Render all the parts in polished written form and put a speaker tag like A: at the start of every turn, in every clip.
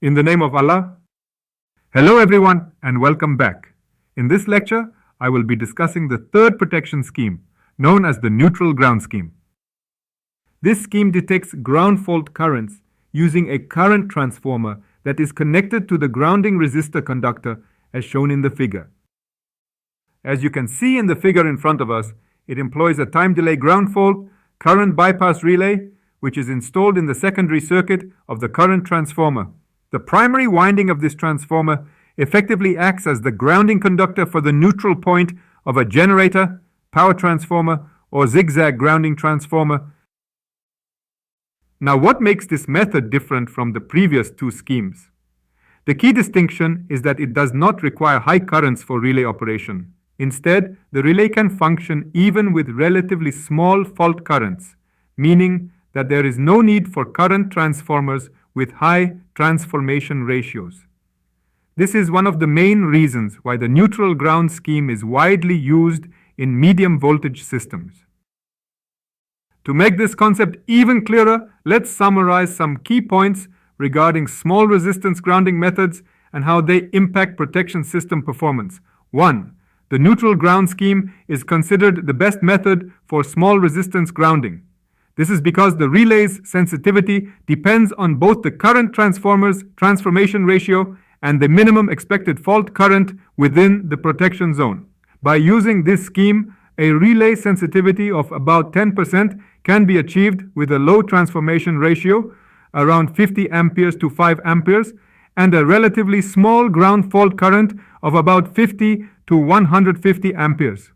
A: In the name of Allah. Hello everyone and welcome back. In this lecture, I will be discussing the third protection scheme, known as the neutral ground scheme. This scheme detects ground fault currents using a current transformer that is connected to the grounding resistor conductor as shown in the figure. As you can see in the figure in front of us, it employs a time delay ground fault current bypass relay, which is installed in the secondary circuit of the current transformer. The primary winding of this transformer effectively acts as the grounding conductor for the neutral point of a generator, power transformer, or zigzag grounding transformer. Now, what makes this method different from the previous two schemes? The key distinction is that it does not require high currents for relay operation. Instead, the relay can function even with relatively small fault currents, meaning that there is no need for current transformers with high transformation ratios. This is one of the main reasons why the neutral ground scheme is widely used in medium voltage systems. To make this concept even clearer, let's summarize some key points regarding small resistance grounding methods and how they impact protection system performance. 1. The neutral ground scheme is considered the best method for small resistance grounding. This is because the relay's sensitivity depends on both the current transformer's transformation ratio and the minimum expected fault current within the protection zone. By using this scheme, a relay sensitivity of about 10% can be achieved with a low transformation ratio, around 50 amperes to 5 amperes, and a relatively small ground fault current of about 50 to 150 amperes.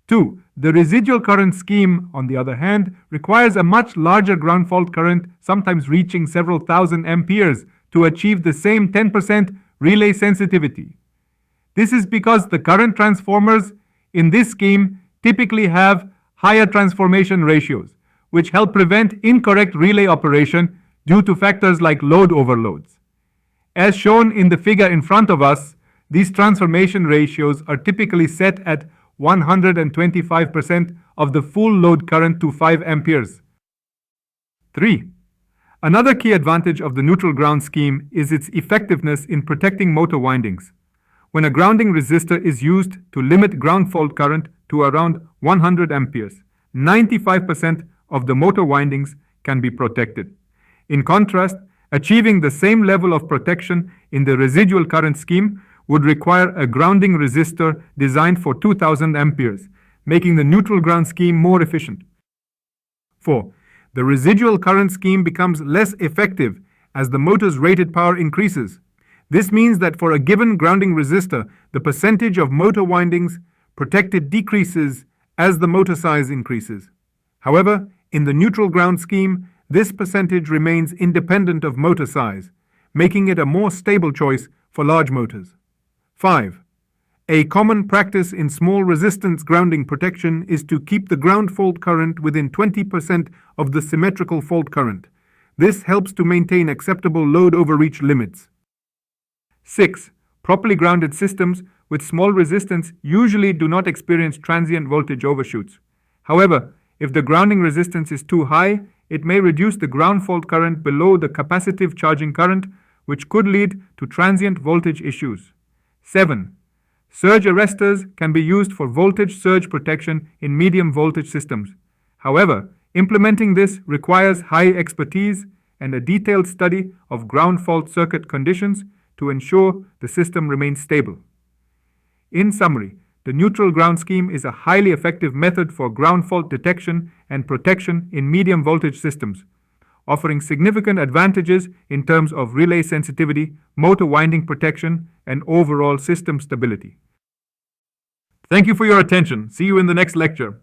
A: 2. The residual current scheme, on the other hand, requires a much larger ground fault current, sometimes reaching several thousand amperes, to achieve the same 10% relay sensitivity. This is because the current transformers in this scheme typically have higher transformation ratios, which help prevent incorrect relay operation due to factors like load overloads. As shown in the figure in front of us, these transformation ratios are typically set at 125% of the full load current to 5 amperes. 3. Another key advantage of the neutral ground scheme is its effectiveness in protecting motor windings. When a grounding resistor is used to limit ground fault current to around 100 amperes, 95% of the motor windings can be protected. In contrast, achieving the same level of protection in the residual current scheme would require a grounding resistor designed for 2000 amperes, making the neutral ground scheme more efficient. 4. The residual current scheme becomes less effective as the motor's rated power increases. This means that for a given grounding resistor, the percentage of motor windings protected decreases as the motor size increases. However, in the neutral ground scheme, this percentage remains independent of motor size, making it a more stable choice for large motors. 5. A common practice in small resistance grounding protection is to keep the ground fault current within 20% of the symmetrical fault current. This helps to maintain acceptable load overreach limits. 6. Properly grounded systems with small resistance usually do not experience transient voltage overshoots. However, if the grounding resistance is too high, it may reduce the ground fault current below the capacitive charging current, which could lead to transient voltage issues. 7. Surge arresters can be used for voltage surge protection in medium voltage systems. However, implementing this requires high expertise and a detailed study of ground fault circuit conditions to ensure the system remains stable. In summary, the neutral ground scheme is a highly effective method for ground fault detection and protection in medium voltage systems, offering significant advantages in terms of relay sensitivity, motor winding protection, and overall system stability. Thank you for your attention. See you in the next lecture.